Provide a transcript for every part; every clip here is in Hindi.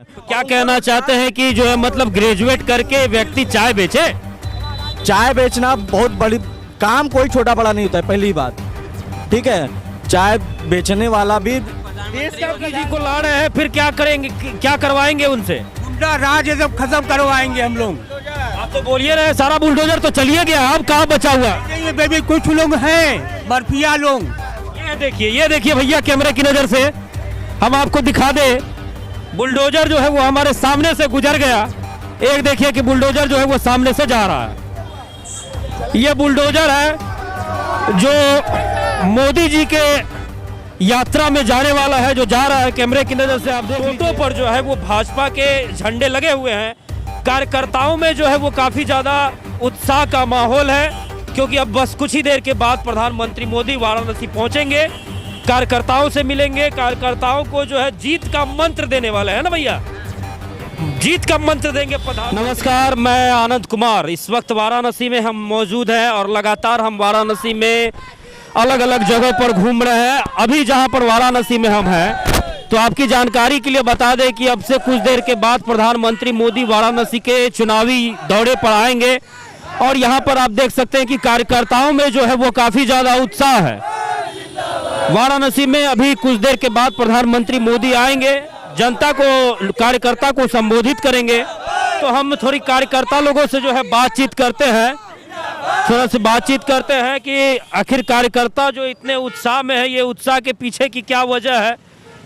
क्या कहना चाहते हैं कि जो है मतलब ग्रेजुएट करके व्यक्ति चाय बेचे? चाय बेचना बहुत बड़ी काम, कोई छोटा बड़ा नहीं होता है, पहली बात। ठीक है, चाय बेचने वाला भी देश का जी को ला रहे हैं, फिर क्या करेंगे, क्या करवाएंगे उनसे? गुंडा राज ये सब खत्म करवाएंगे हम लोग। आप तो बोलिए रहे सारा बुलडोजर तो चलिए गया, अब कहाँ बचा हुआ? ये बेबी कुछ लोग हैं बर्फिया लोग। ये देखिए भैया, कैमरे की नजर से हम आपको दिखा दे, बुलडोजर जो है वो हमारे सामने से गुजर गया। एक देखिए कि बुलडोजर जो है वो सामने से जा रहा है। ये बुलडोजर है जो मोदी जी के यात्रा में जाने वाला है, जो जा रहा है। कैमरे की नजर से आप देख, फोटो पर जो है वो भाजपा के झंडे लगे हुए हैं। कार्यकर्ताओं में जो है वो काफी ज्यादा उत्साह का माहौल है, क्योंकि अब बस कुछ ही देर के बाद प्रधानमंत्री मोदी वाराणसी पहुंचेंगे, कार्यकर्ताओं से मिलेंगे, कार्यकर्ताओं को जो है जीत का मंत्र देने वाले हैं ना भैया, जीत का मंत्र देंगे प्रधान। नमस्कार, मैं आनंद कुमार। इस वक्त वाराणसी में हम मौजूद हैं और लगातार हम वाराणसी में अलग अलग जगह पर घूम रहे हैं। अभी जहां पर वाराणसी में हम हैं, तो आपकी जानकारी के लिए बता दें कि अब से कुछ देर के बाद प्रधानमंत्री मोदी वाराणसी के चुनावी दौरे पर आएंगे और यहां पर आप देख सकते हैं कि कार्यकर्ताओं में जो है वो काफी ज्यादा उत्साह है। वाराणसी में अभी कुछ देर के बाद प्रधानमंत्री मोदी आएंगे, जनता को, कार्यकर्ता को संबोधित करेंगे। तो हम थोड़ी कार्यकर्ता लोगों से जो है बातचीत करते हैं, थोड़ा सी बातचीत करते हैं कि आखिर कार्यकर्ता जो इतने उत्साह में है, ये उत्साह के पीछे की क्या वजह है।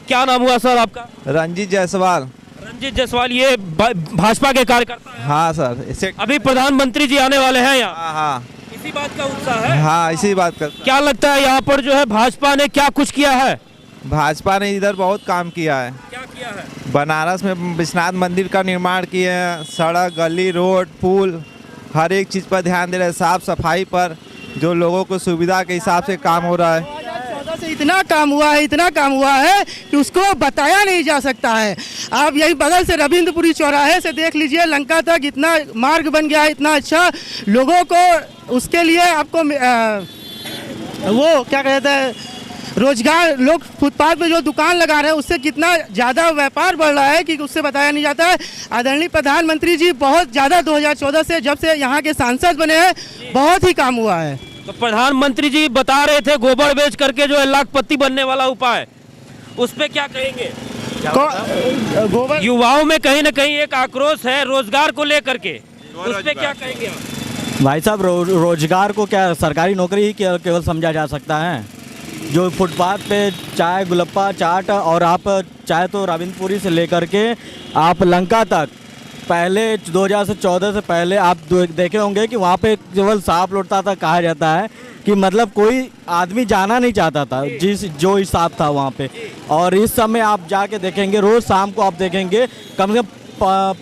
क्या नाम हुआ सर आपका? रंजीत जायसवाल। रंजीत जायसवाल, ये भाजपा के कार्यकर्ता हैं? हाँ सर, इसे अभी प्रधानमंत्री जी आने वाले हैं यहाँ? हाँ, इसी बात का उत्साह है? हाँ इसी बात का। क्या लगता है यहाँ पर जो है भाजपा ने क्या कुछ किया है? भाजपा ने इधर बहुत काम किया है। क्या किया है? बनारस में विश्वनाथ मंदिर का निर्माण किए हैं, सड़क, गली, रोड, पुल, हर एक चीज़ पर ध्यान दे रहे हैं। साफ सफाई पर जो लोगों को सुविधा के हिसाब से काम हो रहा है। 2014 से इतना काम हुआ है कि उसको बताया नहीं जा सकता है। आप यही बगल से रविंद्रपुरी चौराहे से देख लीजिए, लंका तक इतना मार्ग बन गया है, इतना अच्छा लोगों को, उसके लिए आपको वो क्या कहते हैं, रोजगार, लोग फुटपाथ पे जो दुकान लगा रहे हैं उससे कितना ज़्यादा व्यापार बढ़ रहा है कि उससे बताया नहीं जाता है। आदरणीय प्रधानमंत्री जी बहुत ज़्यादा 2014 से जब से यहाँ के सांसद बने हैं बहुत ही काम हुआ है। तो प्रधानमंत्री जी बता रहे थे गोबर बेच करके जो है लाखपति बनने वाला उपाय, उस पे क्या कहेंगे? गोबर, युवाओं में कहीं ना कहीं एक आक्रोश है रोजगार को लेकर के, उस पे क्या कहेंगे आप? भाई साहब, रोजगार को क्या सरकारी नौकरी ही केवल समझा जा सकता है? जो फुटपाथ पे चाय, गुलप्पा, चाट, और आप चाहे तो रविंद्रपुरी से लेकर के आप लंका तक, पहले 2014 से पहले आप देखे होंगे कि वहाँ पे केवल सांप लौटता था। कहा जाता है कि मतलब कोई आदमी जाना नहीं चाहता था, जो हिसाब था वहाँ पे। और इस समय आप जाके देखेंगे, रोज़ शाम को आप देखेंगे कम से कम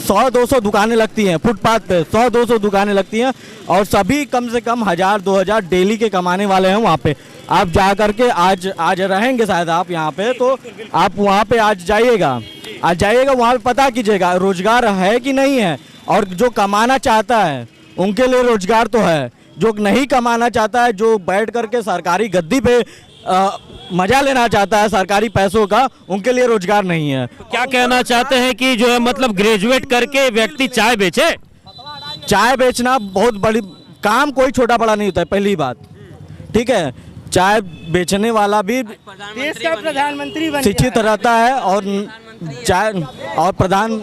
100-200 दुकानें लगती हैं फुटपाथ पे, 100-200 दुकानें लगती हैं और सभी कम से कम 1000-2000 डेली के कमाने वाले हैं वहाँ पे। आप जा करके आज रहेंगे शायद आप यहाँ पे, तो आप वहाँ पे आज जाइएगा, वहाँ पे पता कीजिएगा रोजगार है कि नहीं है। और जो कमाना चाहता है उनके लिए रोजगार तो है, जो नहीं कमाना चाहता है, जो बैठ करके सरकारी गद्दी पे मजा लेना चाहता है सरकारी पैसों का, उनके लिए रोजगार नहीं है। क्या कहना चाहते हैं कि जो है मतलब ग्रेजुएट करके व्यक्ति चाय बेचे? चाय बेचना बहुत बड़ी काम, कोई छोटा बड़ा नहीं होता है, पहली बात। ठीक है, चाय बेचने वाला भी देश का प्रधानमंत्री बन शिक्षित रहता है और चाय और प्रधान,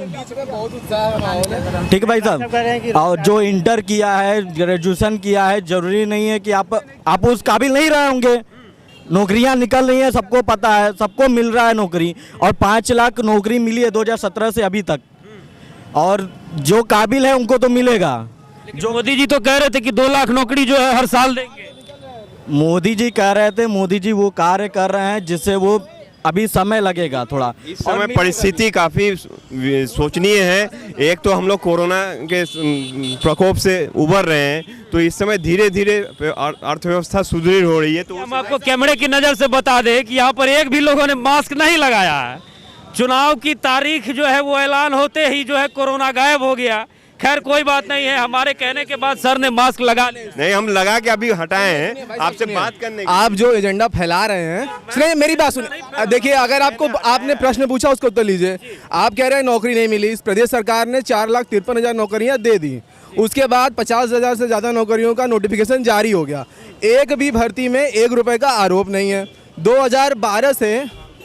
ठीक है भाई साहब, और जो इंटर किया है, ग्रेजुएशन किया है, जरूरी नहीं है कि आप उस काबिल नहीं रहे होंगे। नौकरियां निकल रही हैं, सबको पता है, सबको मिल रहा है नौकरी, और 5 लाख नौकरी मिली है 2017 से अभी तक, और जो काबिल है उनको तो मिलेगा। जो मोदी जी तो कह रहे थे कि 2 लाख नौकरी जो है हर साल देंगे। मोदी जी कह रहे थे, मोदी जी वो कार्य कर रहे हैं जिससे वो अभी समय लगेगा थोड़ा। इस समय परिस्थिति काफ़ी सोचनीय है। एक तो हम लोग कोरोना के प्रकोप से उबर रहे हैं, तो इस समय धीरे धीरे अर्थव्यवस्था सुदृढ़ हो रही है। तो हम आपको कैमरे की नज़र से बता दें कि यहाँ पर एक भी लोगों ने मास्क नहीं लगाया है। चुनाव की तारीख जो है वो ऐलान होते ही जो है कोरोना गायब हो गया। खैर कोई बात नहीं है, हमारे कहने के बाद सर ने मास्क लगा नहीं, हम लगा के अभी हटाए हैं आपसे बात करने के आप जो एजेंडा फैला रहे हैं, सुनिए मेरी बात सुनिए। देखिए, अगर आपने प्रश्न पूछा उसका उत्तर लीजिए। आप कह रहे हैं नौकरी नहीं मिली, इस प्रदेश सरकार ने 4,53,000 नौकरियां दे दी, उसके बाद 50,000 से ज़्यादा नौकरियों का नोटिफिकेशन जारी हो गया, एक भी भर्ती में 1 रुपये का आरोप नहीं है। 2012 से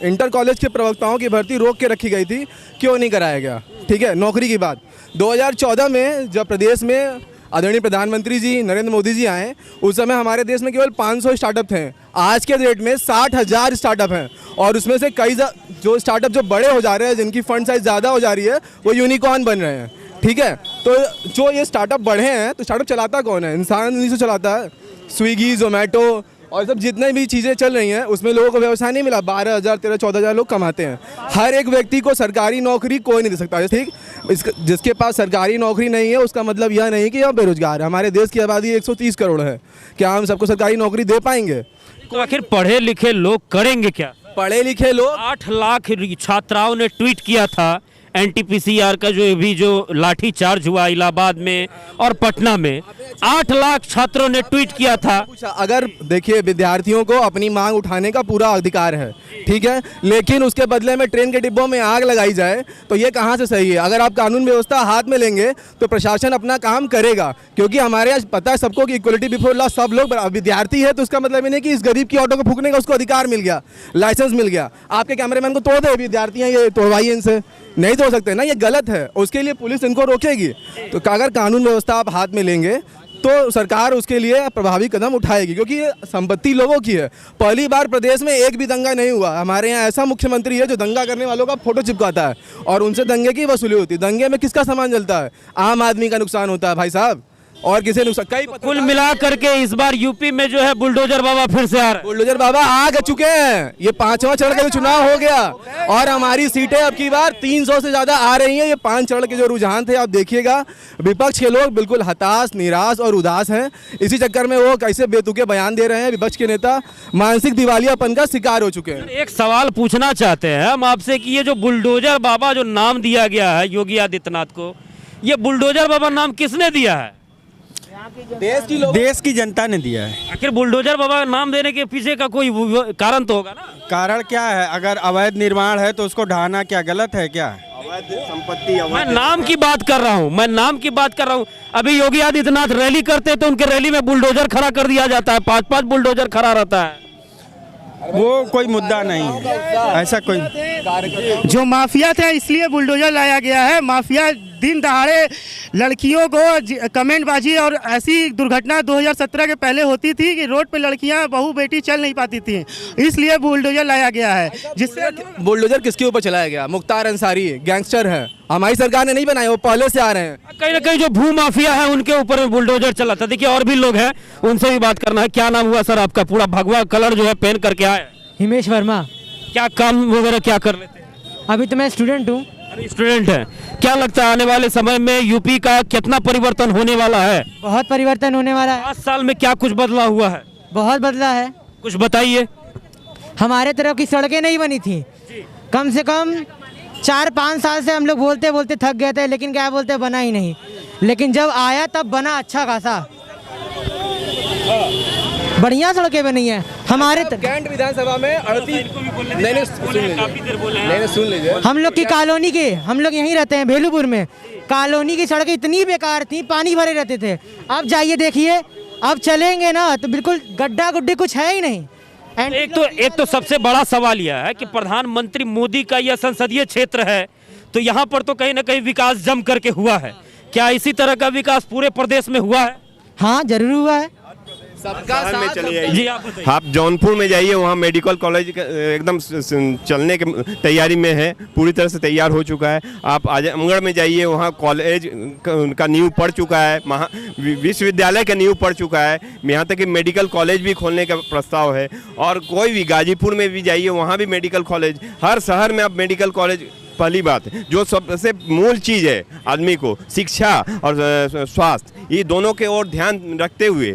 इंटर कॉलेज के प्रवक्ताओं की भर्ती रोक के रखी गई थी, क्यों नहीं कराया गया? ठीक है, नौकरी की बात 2014 में जब प्रदेश में आदरणीय प्रधानमंत्री जी नरेंद्र मोदी जी आए, उस समय हमारे देश में केवल 500 स्टार्टअप थे। आज के डेट में 60,000 स्टार्टअप हैं, और उसमें से कई जो स्टार्टअप जो बड़े हो जा रहे हैं, जिनकी फंड साइज ज़्यादा हो जा रही है, वो यूनिकॉर्न बन रहे हैं। ठीक है, तो जो ये स्टार्टअप बढ़े हैं, तो स्टार्टअप चलाता कौन है? इंसान नहीं से चलाता है। स्विगी, जोमेटो और सब जितने भी चीज़ें चल रही हैं, उसमें लोगों को व्यवसाय नहीं मिला। 12,000, 13,000, 14,000 लोग कमाते हैं। हर एक व्यक्ति को सरकारी नौकरी कोई नहीं दे सकता। ठीक, जिसके पास सरकारी नौकरी नहीं है, उसका मतलब यह नहीं कि हम बेरोजगार है। हमारे देश की आबादी 130 करोड़ है, क्या हम सबको सरकारी नौकरी दे पाएंगे? तो आखिर पढ़े लिखे लोग करेंगे क्या? पढ़े लिखे लोग 8 लाख छात्राओं ने ट्वीट किया था NTPCR का जो लाठी चार्ज हुआ इलाहाबाद में और पटना में, 8 लाख छात्रों ने ट्वीट किया था। अगर देखिए, विद्यार्थियों को अपनी मांग उठाने का पूरा अधिकार है, ठीक है, लेकिन उसके बदले में ट्रेन के डिब्बों में आग लगाई जाए तो ये कहाँ से सही है? अगर आप कानून व्यवस्था हाथ में लेंगे तो प्रशासन अपना काम करेगा, क्योंकि हमारे यहाँ पता है सबको कि इक्वलिटी बिफोर लॉ, सब लोग विद्यार्थी है, तो उसका मतलब ये नहीं कि इस गरीब की ऑटो को फूकने का उसको अधिकार मिल गया, लाइसेंस मिल गया। आपके कैमरामैन को तोड़ दे, विद्यार्थी हैं ये, तोड़वाइए इनसे। नहीं तोड़ सकते ना, ये गलत है, उसके लिए पुलिस इनको रोकेगी। तो अगर कानून व्यवस्था आप हाथ में लेंगे तो सरकार उसके लिए प्रभावी कदम उठाएगी, क्योंकि ये संपत्ति लोगों की है। पहली बार प्रदेश में एक भी दंगा नहीं हुआ। हमारे यहाँ ऐसा मुख्यमंत्री है जो दंगा करने वालों का फोटो चिपकाता है और उनसे दंगे की वसूली होती है। दंगे में किसका सामान जलता है? आम आदमी का नुकसान होता है भाई साहब, और किसी नुकसान। कई कुल मिला करके इस बार यूपी में जो है बुलडोजर बाबा फिर से आ रहे हैं। बुलडोजर बाबा आ चुके हैं। ये 5वां चरण का जो चुनाव हो गया, और हमारी सीटें अब की बार 300 से ज्यादा आ रही हैं। ये 5 चरण के जो रुझान थे, आप देखिएगा, विपक्ष के लोग बिल्कुल हताश, निराश और उदास हैं। इसी चक्कर में वो कैसे बेतुके बयान दे रहे हैं। विपक्ष के नेता मानसिक दिवालियापन का शिकार हो चुके हैं। एक सवाल पूछना चाहते हैं हम आपसे कि ये जो बुलडोजर बाबा जो नाम दिया गया है योगी आदित्यनाथ को, ये बुलडोजर बाबा नाम किसने दिया है? देश की जनता ने दिया है। आखिर बुलडोजर बाबा नाम देने के पीछे का कोई कारण तो होगा ना? कारण क्या है? अगर अवैध निर्माण है तो उसको ढहाना क्या गलत है क्या? अवैध संपत्ति, मैं नाम की बात कर रहा हूँ, मैं नाम की बात कर रहा हूँ। अभी योगी आदित्यनाथ रैली करते तो उनके रैली में बुलडोजर खड़ा कर दिया जाता है, 5-5 बुलडोजर खड़ा रहता है। वो कोई मुद्दा नहीं है, ऐसा कोई। जो माफिया थे इसलिए बुलडोजर लाया गया है। माफिया दिन दहाड़े लड़कियों को कमेंटबाजी, और ऐसी दुर्घटना 2017 के पहले होती थी कि रोड पे लड़कियां बहू बेटी चल नहीं पाती थी, इसलिए बुलडोजर लाया गया है। जिससे बुलडोजर किसके ऊपर चलाया गया? मुख्तार अंसारी गैंगस्टर है, हमारी सरकार ने नहीं बनाए, वो पहले से आ रहे हैं। कहीं ना कहीं जो भू माफिया है उनके ऊपर बुलडोजर चला था। देखिए और भी लोग हैं, उनसे भी बात करना है। क्या नाम हुआ सर आपका? पूरा भगवा कलर जो है पहन करके आए। हिमेश वर्मा। क्या काम वगैरह क्या कर लेते हैं? अभी तो मैं स्टूडेंट हूँ। स्टूडेंट है। क्या लगता है आने वाले समय में यूपी का कितना परिवर्तन होने वाला है? बहुत परिवर्तन होने वाला है। 5 साल में क्या कुछ बदला हुआ है? बहुत बदला है। कुछ बताइए। हमारे तरफ की सड़कें नहीं बनी थी, कम से कम 4-5 साल से हम लोग बोलते बोलते थक गए थे, लेकिन क्या बोलते बना ही नहीं। लेकिन जब आया तब बना अच्छा खासा, बढ़िया सड़कें बनी है हमारे कैंट विधानसभा में 38 सुन लीजिए। हम लोग की कॉलोनी के, हम लोग यहीं रहते हैं भेलूपुर में, कॉलोनी की सड़कें इतनी बेकार थी, पानी भरे रहते थे। अब जाइए देखिए, अब चलेंगे ना तो बिल्कुल गड्ढा गुड्ढी कुछ है ही नहीं। एक तो सबसे बड़ा सवाल यह है कि प्रधानमंत्री मोदी का यह संसदीय क्षेत्र है, तो यहाँ पर तो कहीं ना कहीं विकास जम करके हुआ है। क्या इसी तरह का विकास पूरे प्रदेश में हुआ है? हाँ जरूर हुआ है। शहर में चले जी जाइए, आप बताइए। आप जौनपुर में जाइए, वहाँ मेडिकल कॉलेज एकदम चलने के तैयारी में है, पूरी तरह से तैयार हो चुका है। आप आजमगढ़ में जाइए, वहाँ कॉलेज का नींव पड़ चुका है, विश्वविद्यालय का नींव पड़ चुका है, यहाँ तक कि मेडिकल कॉलेज भी खोलने का प्रस्ताव है। और कोई भी गाजीपुर में भी जाइए, वहाँ भी मेडिकल कॉलेज, हर शहर में अब मेडिकल कॉलेज। पहली बात जो सबसे मूल चीज़ है आदमी को, शिक्षा और स्वास्थ्य, ये दोनों के ओर ध्यान रखते हुए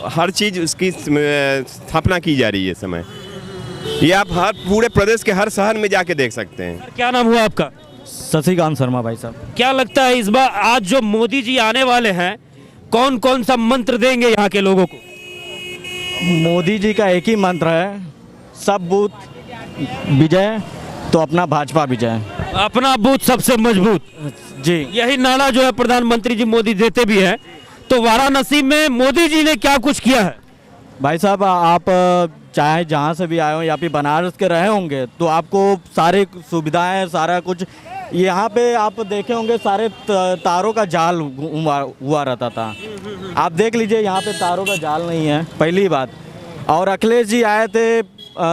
हर चीज़ उसकी स्थापना की जा रही है इस समय। ये आप हर पूरे प्रदेश के हर शहर में जाके देख सकते हैं। क्या नाम हुआ आपका? शशिकांत शर्मा भाई साहब। क्या लगता है इस बार आज जो मोदी जी आने वाले हैं, कौन कौन सा मंत्र देंगे यहाँ के लोगों को? मोदी जी का एक ही मंत्र है, सब बूथ विजय तो अपना भाजपा विजय। अपना बूथ सबसे मजबूत, जी यही नारा जो है प्रधानमंत्री जी मोदी देते भी हैं। तो वाराणसी में मोदी जी ने क्या कुछ किया है? भाई साहब, आप चाहे जहाँ से भी आए हो या फिर बनारस के रहे होंगे तो आपको सारी सुविधाएं, सारा कुछ यहाँ पे आप देखे होंगे, सारे तारों का जाल हुआ रहता था। आप देख लीजिए, यहाँ पे तारों का जाल नहीं है, पहली बात। और अखिलेश जी आए थे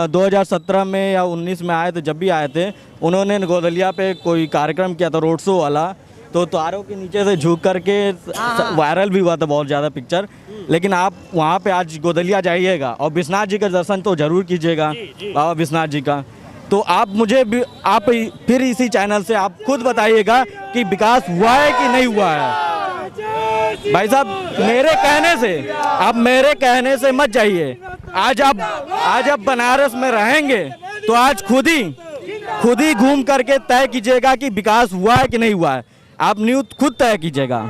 2017 में या 19 में आए थे, जब भी आए थे उन्होंने गोदलिया पे कोई कार्यक्रम किया था रोड शो वाला, तो तारों के नीचे से झुक करके वायरल भी हुआ था बहुत ज़्यादा पिक्चर। लेकिन आप वहाँ पे आज गोदलिया जाइएगा और विश्वनाथ जी का दर्शन तो जरूर कीजिएगा, बाबा विश्वनाथ जी का। तो आप मुझे भी, आप फिर इसी चैनल से आप खुद बताइएगा कि विकास हुआ है कि नहीं हुआ है। भाई साहब, मेरे कहने से, आप मेरे कहने से मत जाइए। आज आप बनारस में रहेंगे तो आज खुद ही घूम करके तय कीजिएगा कि विकास हुआ है कि नहीं हुआ है। आप न्यूज़ खुद तय कीजिएगा।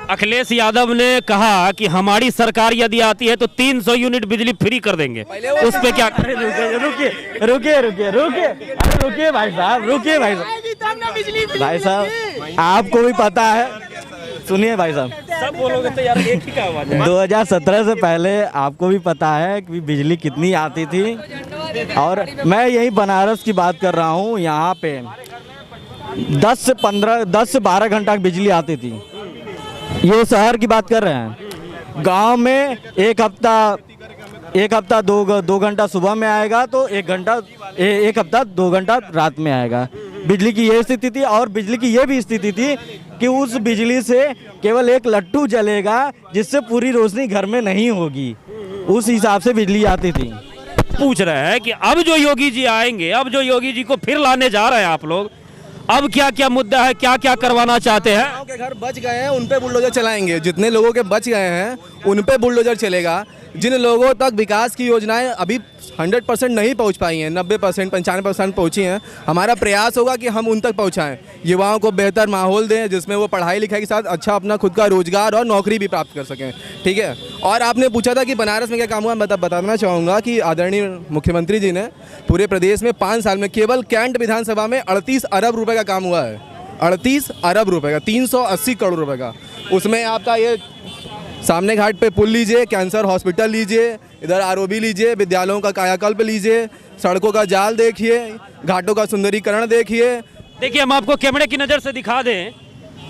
अखिलेश यादव ने कहा कि हमारी सरकार यदि आती है तो 300 यूनिट बिजली फ्री कर देंगे, उस पे क्या? रुकिए भाई साहब, रुकिए भाई साहब। भाई साहब, आपको भी पता है, सुनिए भाई साहब, सब बोलोगे तो यार एक ही का आवाज है। 2017 से पहले आपको भी पता है कि बिजली कितनी आती थी। और मैं यही बनारस की बात कर रहा हूँ, यहाँ पे 10 से 12 घंटा बिजली आती थी। ये शहर की बात कर रहे हैं। गांव में एक हफ्ता 2 घंटा सुबह में आएगा तो एक हफ्ता 2 घंटा रात में आएगा। बिजली की ये स्थिति थी। और बिजली की ये भी स्थिति थी कि उस बिजली से केवल एक लट्टू जलेगा जिससे पूरी रोशनी घर में नहीं होगी, उस हिसाब से बिजली आती थी। पूछ रहे हैं कि अब जो योगी जी आएंगे, अब जो योगी जी को फिर लाने जा रहे हैं आप लोग, अब क्या क्या मुद्दा है, क्या क्या करवाना चाहते हैं? गाँव के घर बच गए हैं उन पे बुलडोजर चलाएंगे। जितने लोगों के बच गए हैं उन पे बुलडोजर चलेगा। जिन लोगों तक विकास की योजनाएं अभी 100% नहीं पहुंच पाई हैं, 90% 95% पहुंची हैं, हमारा प्रयास होगा कि हम उन तक पहुंचाएं। युवाओं को बेहतर माहौल दें जिसमें वो पढ़ाई लिखाई के साथ अच्छा अपना खुद का रोजगार और नौकरी भी प्राप्त कर सकें। ठीक है। और आपने पूछा था कि बनारस में क्या काम हुआ, मैं बताना चाहूँगा कि आदरणीय मुख्यमंत्री जी ने पूरे प्रदेश में 5 साल में केवल कैंट विधानसभा में 38 अरब रुपये का काम हुआ है। 38 अरब रुपये का, 380 करोड़ रुपये का। उसमें आपका ये सामने घाट पे पुल लीजिए, कैंसर हॉस्पिटल लीजिए, इधर आरओबी लीजिए, विद्यालयों का कायाकल्प लीजिए, सड़कों का जाल देखिए, घाटों का सुंदरीकरण देखिए। देखिए, हम आपको कैमरे की नज़र से दिखा दें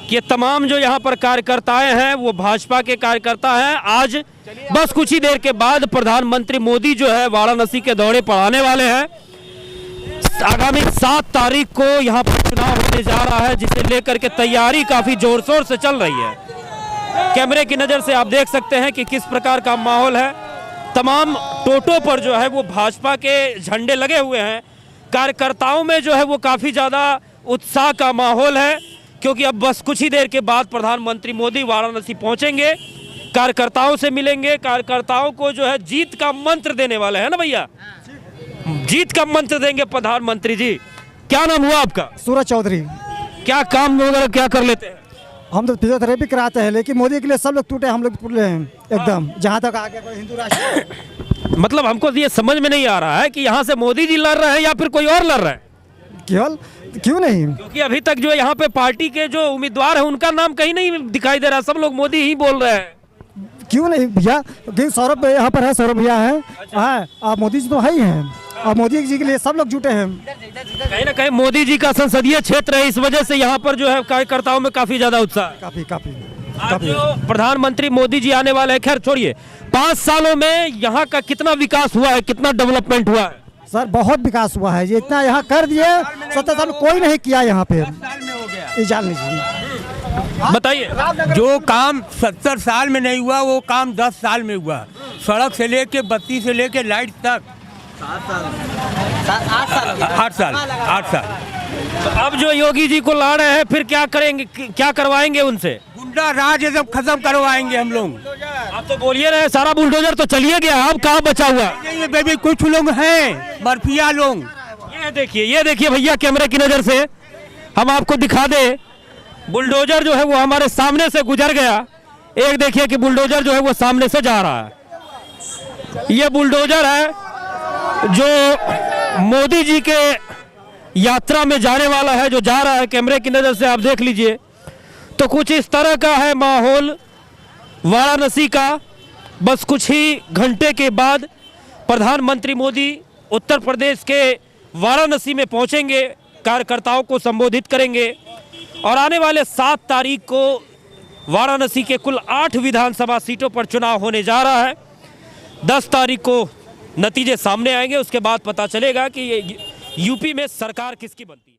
कि ये तमाम जो यहाँ पर कार्यकर्ताएं हैं वो भाजपा के कार्यकर्ता हैं। आज बस कुछ ही देर के बाद प्रधानमंत्री मोदी जो है वाराणसी के दौरे पर आने वाले हैं। आगामी 7 तारीख को यहाँ पर चुनाव होने जा रहा है, जिसे लेकर के तैयारी काफ़ी जोर शोर से चल रही है। कैमरे की नज़र से आप देख सकते हैं कि किस प्रकार का माहौल है। तमाम टोटों पर जो है वो भाजपा के झंडे लगे हुए हैं। कार्यकर्ताओं में जो है वो काफ़ी ज़्यादा उत्साह का माहौल है, क्योंकि अब बस कुछ ही देर के बाद प्रधानमंत्री मोदी वाराणसी पहुंचेंगे, कार्यकर्ताओं से मिलेंगे, कार्यकर्ताओं को जो है जीत का मंत्र देने वाले हैं ना भैया, जीत का मंत्र देंगे प्रधानमंत्री जी। क्या नाम हुआ आपका? सूरज चौधरी। क्या काम वगैरह क्या कर लेते हैं? हम तो फिजियोथेरेपी कराते हैं, लेकिन मोदी के लिए सब लोग टूटे, हम लोग टूटे हैं एकदम। जहाँ तक आगे हिंदू राष्ट्र मतलब हमको ये समझ में नहीं आ रहा है कि यहाँ से मोदी जी लड़ रहे हैं या फिर कोई और लड़ रहा है। केवल क्यों नहीं, क्योंकि अभी तक जो यहाँ पे पार्टी के जो उम्मीदवार है उनका नाम कहीं नहीं दिखाई दे रहा, सब लोग मोदी ही बोल रहे हैं। क्यों नहीं भैया, क्योंकि सौरभ यहाँ पर है, सौरभ भैया है, आप मोदी जी तो है ही हैं, और मोदी जी के लिए सब लोग जुटे हैं। कहीं ना कहीं मोदी जी का संसदीय क्षेत्र है, इस वजह से यहाँ पर जो है कार्यकर्ताओं में काफी ज्यादा उत्साह है। काफी जो प्रधानमंत्री मोदी जी आने वाले हैं, खैर छोड़िए, 5 सालों में यहाँ का कितना विकास हुआ है, कितना डेवलपमेंट हुआ है? सर बहुत विकास हुआ है, ये इतना यहाँ कर दिए, 70 साल में कोई नहीं किया यहाँ पे। ये जान लीजिए, बताइए। जो काम 70 साल में नहीं हुआ वो काम 10 साल में हुआ। सड़क से लेके बत्ती से लेके लाइट तक 8 साल। तो अब जो योगी जी को ला रहे हैं, फिर क्या करेंगे, क्या करवाएंगे उनसे? गुंडा राज एकदम खत्म करवाएंगे हम लोग। आप तो बोलिए रहे सारा बुलडोजर तो चलिए गया, अब कहाँ बचा हुआ? ये बेबी कुछ लोग हैं, बर्फिया लोग। ये देखिए भैया, कैमरे की नजर से हम आपको दिखा दे, बुलडोजर जो है वो हमारे सामने से गुजर गया। एक देखिए कि बुलडोजर जो है वो सामने से जा रहा है। ये बुलडोजर है जो मोदी जी के यात्रा में जाने वाला है, जो जा रहा है। कैमरे की नज़र से आप देख लीजिए तो कुछ इस तरह का है माहौल वाराणसी का। बस कुछ ही घंटे के बाद प्रधानमंत्री मोदी उत्तर प्रदेश के वाराणसी में पहुंचेंगे, कार्यकर्ताओं को संबोधित करेंगे और आने वाले 7 तारीख को वाराणसी के कुल 8 विधानसभा सीटों पर चुनाव होने जा रहा है। 10 तारीख को नतीजे सामने आएंगे, उसके बाद पता चलेगा कि ये यूपी में सरकार किसकी बनती है।